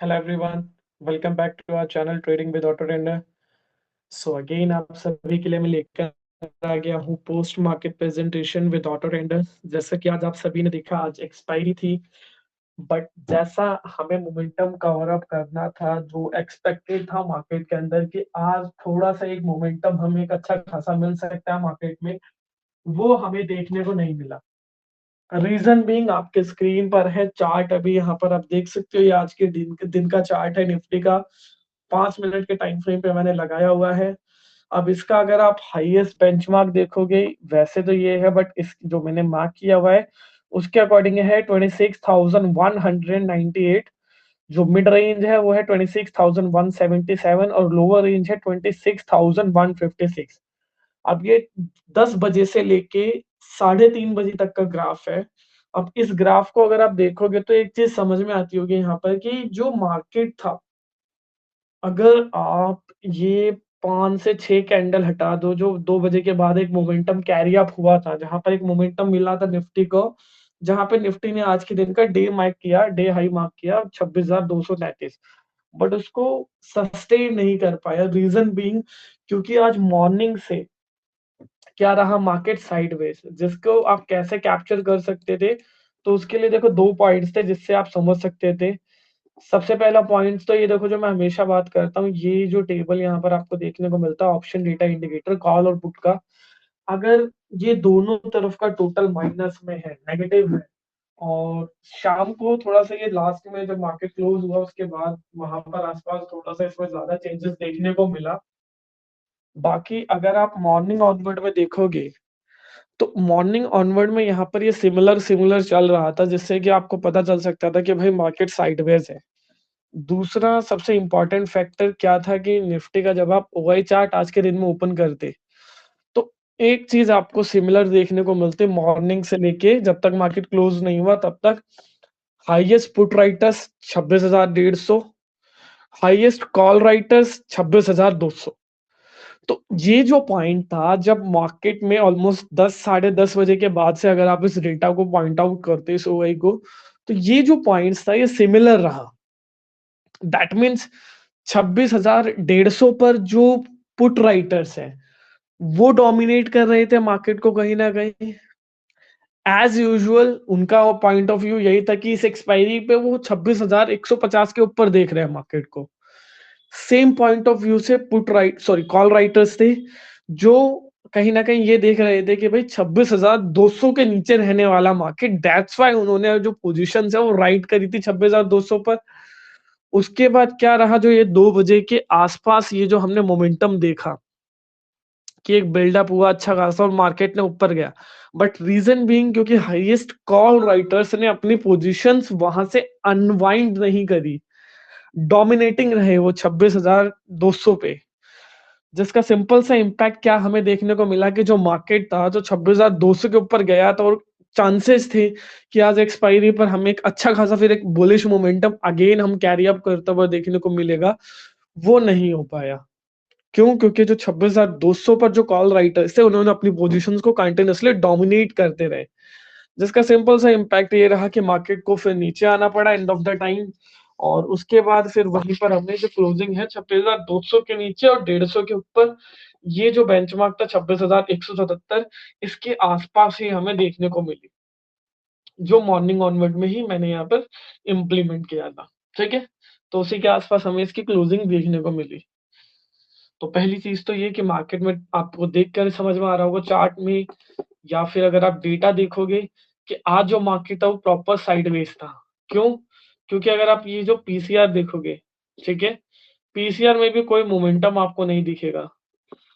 Hello everyone, welcome back to our channel Trading with Auto Trader. So again आप सभी के लिए मैं लेकर आ गया हूँ post market presentation with auto trader. जैसा कि आज आप सभी ने देखा, आज एक्सपायरी थी, बट जैसा हमें मोमेंटम कवर अप करना था, जो एक्सपेक्टेड था मार्केट के अंदर कि आज थोड़ा सा एक मोमेंटम हमें एक अच्छा खासा मिल सकता है मार्केट में, वो हमें देखने को नहीं मिला। रीजन बीइंग आपके स्क्रीन पर है चार्ट, अभी यहाँ पर आप देख सकते हो, ये आज के दिन का चार्ट है निफ्टी का। 5 मिनट के टाइम फ्रेम पे मैंने लगाया हुआ है। अब इसका अगर आप हाईएस्ट बेंचमार्क देखोगे, वैसे तो ये है, बट इस जो मैंने मार्क किया हुआ है उसके अकॉर्डिंग है 26,198। जो मिड रेंज है वो है 26,177 और लोअर रेंज है 26,156। अब ये 10 बजे से लेके 3:30 बजे तक का ग्राफ है। अब इस ग्राफ को अगर आप देखोगे तो एक चीज समझ में आती होगी यहाँ पर कि जो मार्केट था, अगर आप ये 5 से 6 कैंडल हटा दो, जो 2 बजे के बाद एक मोमेंटम कैरी अप हुआ था, जहां पर एक मोमेंटम मिला था निफ्टी को, जहां पे निफ्टी ने आज के दिन का डे हाई मार्क किया 26,233, बट उसको सस्टेन नहीं कर पाया। रीजन बीइंग क्योंकि आज मॉर्निंग से क्या रहा, मार्केट साइडवेज, जिसको आप कैसे कैप्चर कर सकते थे। तो उसके लिए देखो दो पॉइंट्स थे जिससे आप समझ सकते थे। सबसे पहला पॉइंट तो ये देखो, जो मैं हमेशा बात करता हूँ, ये जो टेबल यहाँ पर आपको देखने को मिलता है, ऑप्शन डेटा इंडिकेटर कॉल और पुट का, अगर ये दोनों तरफ का टोटल माइनस में है, नेगेटिव है, और शाम को थोड़ा सा ये लास्ट में जब मार्केट क्लोज हुआ उसके बाद वहां पर आसपास थोड़ा सा इसमें ज्यादा चेंजेस देखने को मिला। बाकी अगर आप मॉर्निंग ऑनवर्ड में देखोगे, तो मॉर्निंग ऑनवर्ड में यहाँ पर ये सिमिलर सिमिलर चल रहा था, जिससे कि आपको पता चल सकता था कि भाई मार्केट साइडवेज है। दूसरा सबसे इंपॉर्टेंट फैक्टर क्या था कि निफ्टी का जब आप ओआई चार्ट आज के दिन में ओपन करते, तो एक चीज आपको सिमिलर देखने को मिलती, मॉर्निंग से लेके जब तक मार्केट क्लोज नहीं हुआ तब तक highest put writers 26,150, highest call writers 26,200। तो ये जो पॉइंट था, जब मार्केट में ऑलमोस्ट 10 साढ़े 10 बजे के बाद से अगर आप इस डेटा को पॉइंट आउट करते इस ओआई को, तो ये जो पॉइंट्स था ये सिमिलर रहा। दैट मीन्स 26,150 पर जो पुट राइटर्स हैं वो डोमिनेट कर रहे थे मार्केट को कहीं ना कहीं। एज यूजुअल उनका पॉइंट ऑफ व्यू यही था कि इस एक्सपायरी पे वो 26,150 के ऊपर देख रहे हैं मार्केट को। सेम पॉइंट ऑफ व्यू से put right sorry call writers थे, जो कहीं ना कहीं ये देख रहे थे कि भाई 26,200 के नीचे रहने वाला मार्केट, दैट्स वाई उन्होंने जो पोजीशन है वो राइट करी थी 26,200 पर। उसके बाद क्या रहा, जो ये 2 बजे के आसपास ये जो हमने मोमेंटम देखा कि एक बिल्डअप हुआ अच्छा खासा और मार्केट ने ऊपर गया, बट रीजन बीइंग क्योंकि हाईएस्ट कॉल राइटर्स ने अपनी पोजीशंस वहां से अनवाइंड नहीं करी, डोमिनेटिंग रहे वो 26,200 पे। जिसका सिंपल सा इम्पैक्ट क्या हमें देखने को मिला कि जो मार्केट था जो 26,200 के ऊपर गया था, और चांसेस थे कि आज एक्सपायरी पर हमें एक अच्छा खासा फिर एक बुलिश मोमेंटम अगेन हम कैरी अप करते हुए देखने को मिलेगा, वो नहीं हो पाया। क्यों? क्योंकि जो 26,200 पर जो कॉल राइटर्स थे उन्होंने अपनी पोजीशंस को कंटिन्यूअसली डोमिनेट करते रहे, जिसका सिंपल सा इम्पैक्ट ये रहा कि मार्केट को फिर नीचे आना पड़ा एंड ऑफ द टाइम। और उसके बाद फिर वहीं पर हमने जो क्लोजिंग है 26,200 के नीचे और 150 के ऊपर, ये जो बेंचमार्क था 26,177, इसके आसपास ही हमें देखने को मिली, जो मॉर्निंग ऑनवर्ड में ही मैंने यहाँ पर इम्प्लीमेंट किया था। ठीक है, तो उसी के आसपास हमें इसकी क्लोजिंग देखने को मिली। तो पहली चीज तो ये कि मार्केट में आपको देखकर समझ में आ रहा होगा चार्ट में, या फिर अगर आप डेटा देखोगे, कि आज जो मार्केट था वो प्रॉपर साइडवेज था। क्यों? क्योंकि अगर आप ये जो पीसीआर देखोगे, ठीक है, पीसीआर में भी कोई मोमेंटम आपको नहीं दिखेगा।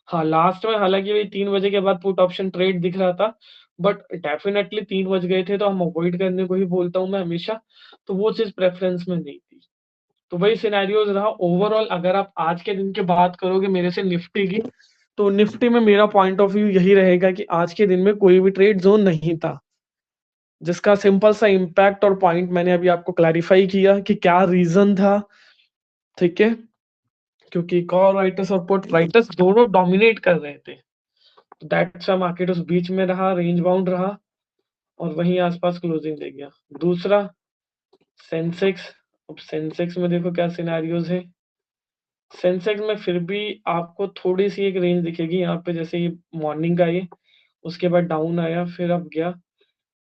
हाँ, लास्ट में हालांकि वही 3 बजे के बाद पुट ऑप्शन ट्रेड दिख रहा था, बट डेफिनेटली 3 बज गए थे तो हम अवॉइड करने को ही बोलता हूँ मैं हमेशा। तो वो चीज प्रेफरेंस में नहीं थी। तो वही सिनेरियोज रहा ओवरऑल। अगर आप आज के दिन की बात करोगे मेरे से निफ्टी की, तो निफ्टी में मेरा पॉइंट ऑफ व्यू यही रहेगा कि आज के दिन में कोई भी ट्रेड जोन नहीं था, जिसका सिंपल सा इम्पैक्ट और पॉइंट मैंने अभी आपको क्लैरिफाई किया कि क्या रीजन था। ठीक है, क्योंकि कॉल राइटर्स और पुट राइटर्स दोनों डोमिनेट कर रहे थे, दैट्स व्हाई मार्केट उस बीच में रहा, रेंज बाउंड रहा और वहीं आसपास क्लोजिंग दे गया। दूसरा, सेंसेक्स अब सेंसेक्स में देखो क्या सिनेरियोज है। सेंसेक्स में फिर भी आपको थोड़ी सी एक रेंज दिखेगी यहाँ पे, जैसे ये मॉर्निंग का ये, उसके बाद डाउन आया, फिर अब गया,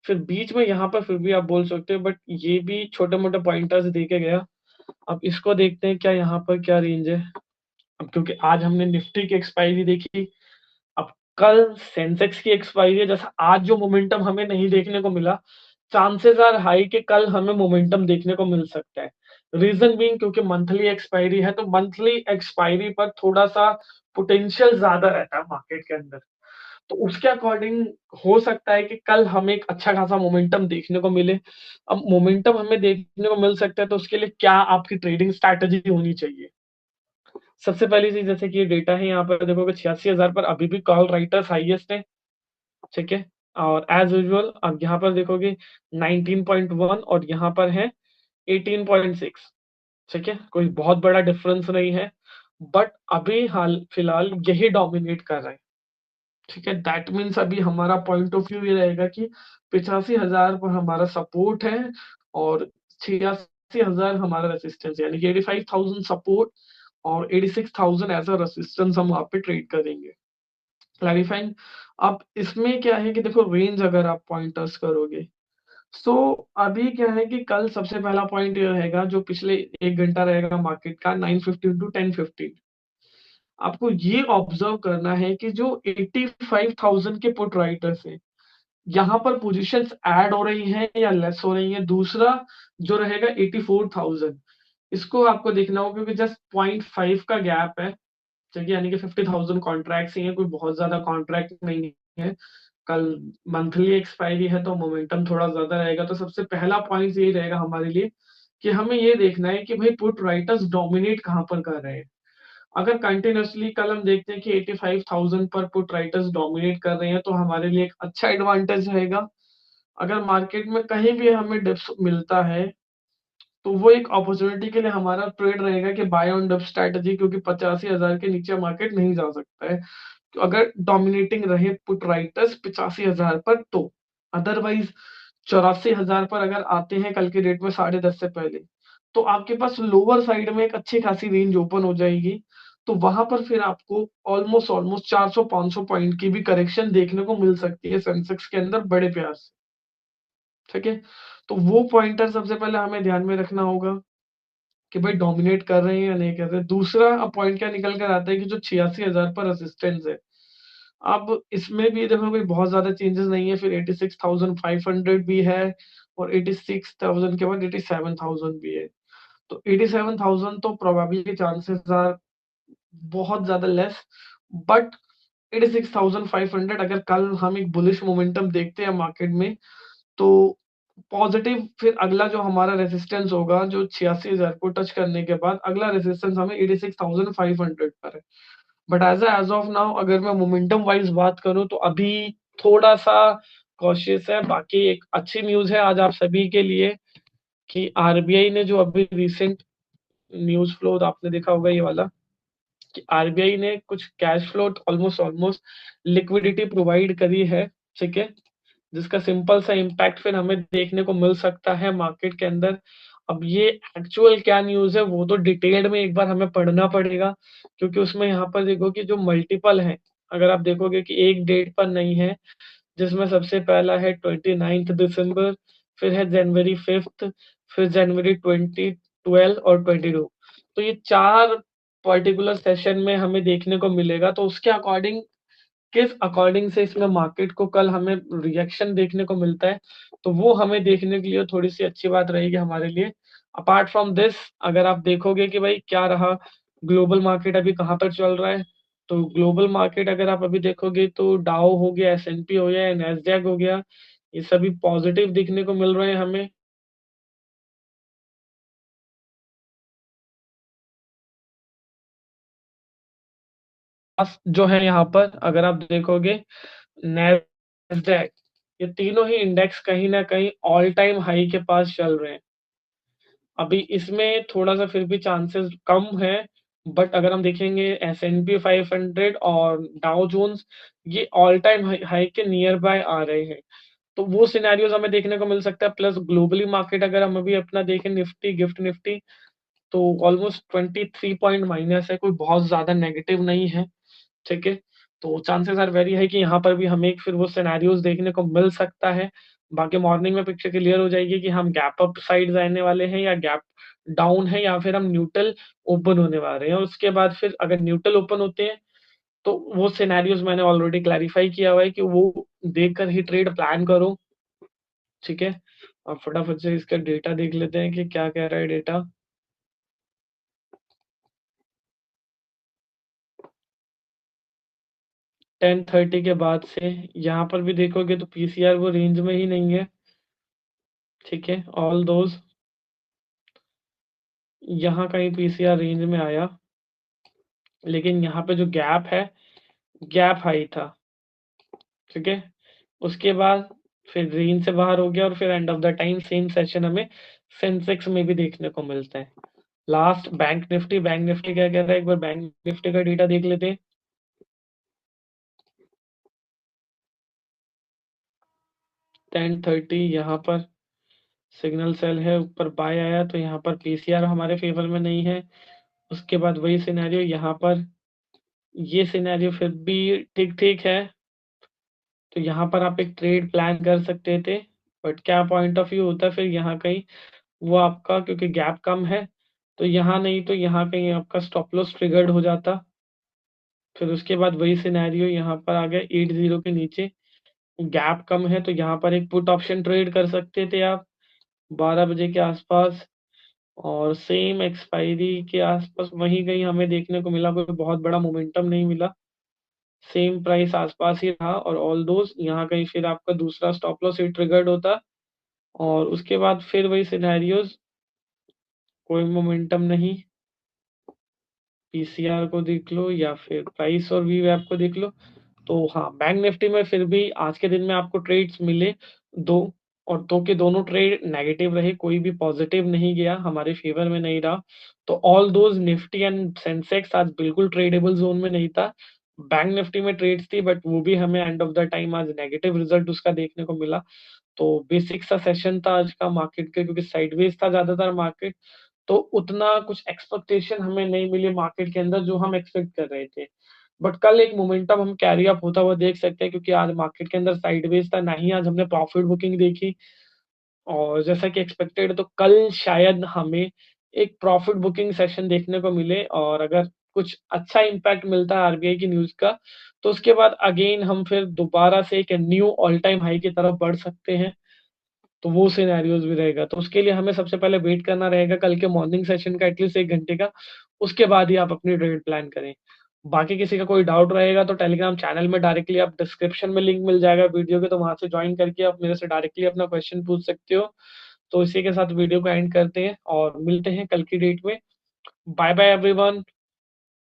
फिर बीच में यहाँ पर फिर भी आप बोल सकते हो, बट ये भी छोटे मोटे पॉइंटर्स दे के गया। अब इसको देखते हैं क्या यहाँ पर क्या रेंज है। अब क्योंकि आज हमने निफ्टी की एक्सपायरी देखी, अब कल सेंसेक्स की एक्सपायरी है, जैसा आज जो मोमेंटम हमें नहीं देखने को मिला, चांसेस आर हाई कि कल हमें मोमेंटम देखने को मिल सकता है। रीजन बीइंग क्योंकि मंथली एक्सपायरी है, तो मंथली एक्सपायरी पर थोड़ा सा पोटेंशियल ज्यादा रहता है मार्केट के अंदर। तो उसके अकॉर्डिंग हो सकता है कि कल हमें एक अच्छा खासा मोमेंटम देखने को मिले। अब मोमेंटम हमें देखने को मिल सकता है, तो उसके लिए क्या आपकी ट्रेडिंग स्ट्रैटेजी होनी चाहिए। सबसे पहली चीज, जैसे कि ये डेटा है, यहाँ पर देखोगे 86,000 पर अभी भी कॉल राइटर्स हाईएस्ट है। ठीक है। और एज यूजुअल अब यहाँ पर देखोगे 19.1 और यहाँ पर है 18.6। ठीक है, कोई बहुत बड़ा डिफरेंस नहीं है, बट अभी हाल फिलहाल यही डोमिनेट कर रहा है। ठीक है, दैट मीन्स अभी हमारा पॉइंट ऑफ व्यू ये रहेगा कि 85,000 पर हमारा सपोर्ट है और 86,000 हमारा रेसिस्टेंस, यानी कि 85,000 सपोर्ट और 86,000 एज अ रेसिस्टेंस हम वहां पे ट्रेड करेंगे। क्लैरिफाइंग। अब इसमें क्या है कि देखो रेंज अगर आप पॉइंटर्स करोगे, सो अभी क्या है कि कल सबसे पहला पॉइंट ये रहेगा जो पिछले 1 घंटा रहेगा मार्केट का, 9:15 to 10:15। आपको ये ऑब्जर्व करना है कि जो 85,000 के पुट राइटर्स हैं, यहाँ पर पोजीशंस ऐड हो रही हैं या लेस हो रही हैं। दूसरा जो रहेगा 84,000, इसको आपको देखना होगा क्योंकि जस्ट 0.5 का गैप है। ठीक है, यानी कि 50,000 कॉन्ट्रैक्ट्स ही हैं, कोई बहुत ज्यादा कॉन्ट्रैक्ट नहीं है। कल मंथली एक्सपायरी है तो मोमेंटम थोड़ा ज्यादा रहेगा। तो सबसे पहला पॉइंट यही रहेगा हमारे लिए कि हमें ये देखना है कि भाई पुट राइटर्स डोमिनेट कहाँ पर कर रहे हैं। अगर कंटिन्यूअसली कल हम देखते हैं कि 85,000 पर पुट राइटर्स डोमिनेट कर रहे हैं, तो हमारे लिए एक अच्छा एडवांटेज रहेगा। अगर मार्केट में कहीं भी हमें डिप्स मिलता है, तो वो एक अपॉर्चुनिटी के लिए हमारा ट्रेड रहेगा कि बाय ऑन डिप स्ट्रैटेजी, क्योंकि 85,000 के नीचे मार्केट नहीं जा सकता है तो अगर डोमिनेटिंग रहे पुट राइटर्स 85,000 पर तो। अदरवाइज 84,000 पर अगर आते हैं कल के डेट में 10:30 से पहले, तो आपके पास लोअर साइड में एक अच्छी खासी रेंज ओपन हो जाएगी। तो वहां पर फिर आपको ऑलमोस्ट ऑलमोस्ट 400-500 पॉइंट की भी करेक्शन देखने को मिल सकती है सेंसेक्स के अंदर बड़े प्यार से। ठीक है, तो वो पॉइंटर सबसे पहले हमें ध्यान में रखना होगा कि भाई डोमिनेट कर रहे हैं या नहीं कर रहे। दूसरा पॉइंट क्या निकल कर आता है कि जो 86,000 पर रेसिस्टेंस है, अब इसमें भी देखो कोई बहुत ज्यादा चेंजेस नहीं है। फिर 86,500 भी है और 86,000 के बाद 87,000 भी है। तो 87,000 तो प्रोबेबली चांसेस आर बहुत ज्यादा लेस, बट 86,500 अगर कल हम एक बुलिश मोमेंटम देखते हैं मार्केट में, तो पॉजिटिव फिर अगला जो हमारा रेजिस्टेंस होगा जो 86,000 को टच करने के बाद अगला रेजिस्टेंस हमें 86,500 पर है। बट एज ऑफ नाउ अगर मैं मोमेंटम वाइज बात करूं तो अभी थोड़ा सा कॉशियस है। बाकी एक अच्छी न्यूज है आज आप सभी के लिए कि आरबीआई ने जो अभी रिसेंट न्यूज फ्लो आपने देखा होगा ये वाला, कि आरबीआई ने कुछ cash flow almost almost liquidity provide करी है। ठीक है, जिसका सिंपल सा इम्पैक्ट फिर हमें देखने को मिल सकता है मार्केट के अंदर। अब ये एक्चुअल क्या न्यूज है वो तो डिटेल्ड में एक बार हमें पढ़ना पड़ेगा, क्योंकि उसमें यहाँ पर देखो कि जो मल्टीपल है, अगर आप देखोगे कि एक डेट पर नहीं है, जिसमें सबसे पहला है 29 दिसंबर, फिर है January 5, फिर January 20, 12 और 22। तो ये चार पर्टिकुलर सेशन में हमें देखने को मिलेगा। तो उसके अकॉर्डिंग किस अकॉर्डिंग से इसमें मार्केट को कल हमें रिएक्शन देखने को मिलता है, तो वो हमें देखने के लिए थोड़ी सी अच्छी बात रहेगी हमारे लिए। अपार्ट फ्रॉम दिस, अगर आप देखोगे कि भाई क्या रहा, ग्लोबल मार्केट अभी कहाँ पर चल रहा है, तो ग्लोबल मार्केट अगर आप अभी देखोगे तो डाउ हो गया, एसएनपी हो गया, नैस्डैक हो गया, ये सभी पॉजिटिव दिखने को मिल रहे हैं हमें। जो है यहाँ पर अगर आप देखोगे नैस्डैक, ये तीनों ही इंडेक्स कहीं ना कहीं ऑल टाइम हाई के पास चल रहे हैं। अभी इसमें थोड़ा सा फिर भी चांसेस कम है, बट अगर हम देखेंगे S&P 500 और डाउ जोन्स, ये ऑल टाइम हाई के नियर बाय आ रहे हैं। तो वो सिनेरियोज हमें देखने को मिल सकता है। प्लस ग्लोबली मार्केट अगर हम अभी अपना देखें, निफ्टी गिफ्ट निफ्टी, तो ऑलमोस्ट 23 पॉइंट माइनस है, कोई बहुत ज्यादा नेगेटिव नहीं है। ठीक है, तो चांसेस आर वेरी है कि यहाँ पर भी हमें फिर वो सिनेरियोज देखने को मिल सकता है। बाकी मॉर्निंग में पिक्चर क्लियर हो जाएगी कि हम गैप अप साइड रहने वाले हैं या गैप डाउन है, या फिर हम न्यूट्रल ओपन होने वाले हैं। उसके बाद फिर अगर न्यूट्रल ओपन होते हैं तो वो सिनेरियोज मैंने ऑलरेडी क्लैरिफाई किया हुआ है कि वो देखकर ही ट्रेड प्लान करो। ठीक है, अब फटाफट से इसका डेटा देख लेते हैं कि क्या कह रहा है डेटा। 10:30 के बाद से यहाँ पर भी देखोगे तो पीसीआर वो रेंज में ही नहीं है। ठीक है, ऑल दोज यहाँ कहीं पीसीआर रेंज में आया, लेकिन यहाँ पे जो गैप है, गैप हाई था। ठीक है, उसके बाद फिर रेंज से बाहर हो गया और फिर end of the time same session हमें सेंसेक्स में भी देखने को मिलता है। Last bank Nifty, bank Nifty क्या कह रहा है, एक बार बैंक निफ्टी का डेटा देख लेते हैं। 10:30 यहाँ पर सिग्नल सेल है, ऊपर बाय आया तो यहाँ पर पीसीआर हमारे फेवर में नहीं है। उसके बाद वही सिनेरियो यहाँ पर, ये सिनेरियो फिर भी ठीक ठीक है, तो यहाँ पर आप एक ट्रेड प्लान कर सकते थे। बट क्या पॉइंट ऑफ व्यू होता फिर यहाँ कहीं वो आपका, क्योंकि गैप कम है तो यहाँ नहीं तो यहाँ कहीं आपका स्टॉप लॉस ट्रिगर्ड हो जाता। फिर उसके बाद वही सिनेरियो यहाँ पर आ गया 80 के नीचे, गैप कम है तो यहाँ पर एक पुट ऑप्शन ट्रेड कर सकते थे आप 12 बजे के आसपास। और सेम एक्सपायरी के आसपास वहीं कहीं हमें देखने को मिला, कोई बहुत बड़ा मोमेंटम नहीं मिला, सेम प्राइस आसपास ही रहा। और ऑल दोज यहाँ कहीं फिर आपका दूसरा स्टॉप लॉस ही ट्रिगर्ड होता, और उसके बाद फिर वही सिनेरियोज, कोई मोमेंटम नहीं। पीसीआर को देख लो या फिर प्राइस और वी वैप को देख लो। तो हाँ, बैंक निफ्टी में फिर भी आज के दिन में आपको ट्रेड्स मिले दो, और दो के दोनों ट्रेड नेगेटिव रहे, कोई भी पॉजिटिव नहीं गया, हमारे फेवर में नहीं रहा। तो all those Nifty and Sensex आज बिल्कुल ट्रेडेबल जोन में नहीं था। बैंक निफ्टी में ट्रेड्स थी बट वो भी हमें एंड ऑफ द टाइम आज नेगेटिव रिजल्ट उसका देखने को मिला। तो बेसिक सा सेशन था आज का मार्केट का, क्योंकि साइडवेज था ज्यादातर मार्केट, तो उतना कुछ एक्सपेक्टेशन हमें नहीं मिली मार्केट के अंदर जो हम एक्सपेक्ट कर रहे थे। बट कल एक मोमेंटम हम कैरी अप होता हुआ देख सकते हैं, क्योंकि आज मार्केट के अंदर साइडवेज था, ना ही आज हमने प्रॉफिट बुकिंग देखी। और जैसा कि एक्सपेक्टेड, तो कल शायद हमें एक प्रॉफिट बुकिंग सेशन देखने को मिले, और अगर कुछ अच्छा इम्पैक्ट मिलता है आरबीआई की न्यूज का, तो उसके बाद अगेन हम फिर दोबारा से एक न्यू ऑल टाइम हाई की तरफ बढ़ सकते हैं। तो वो सिनेरियोज भी रहेगा, तो उसके लिए हमें सबसे पहले वेट करना रहेगा कल के मॉर्निंग सेशन का, एटलीस्ट 1 घंटे का। उसके बाद ही आप अपनी ट्रेड प्लान करें। बाकी किसी का कोई डाउट रहेगा तो टेलीग्राम चैनल में डायरेक्टली, आप डिस्क्रिप्शन में लिंक मिल जाएगा वीडियो के, तो वहां से ज्वाइन करके आप मेरे से डायरेक्टली अपना क्वेश्चन पूछ सकते हो। तो इसी के साथ वीडियो को एंड करते हैं और मिलते हैं कल की डेट में। Bye bye everyone.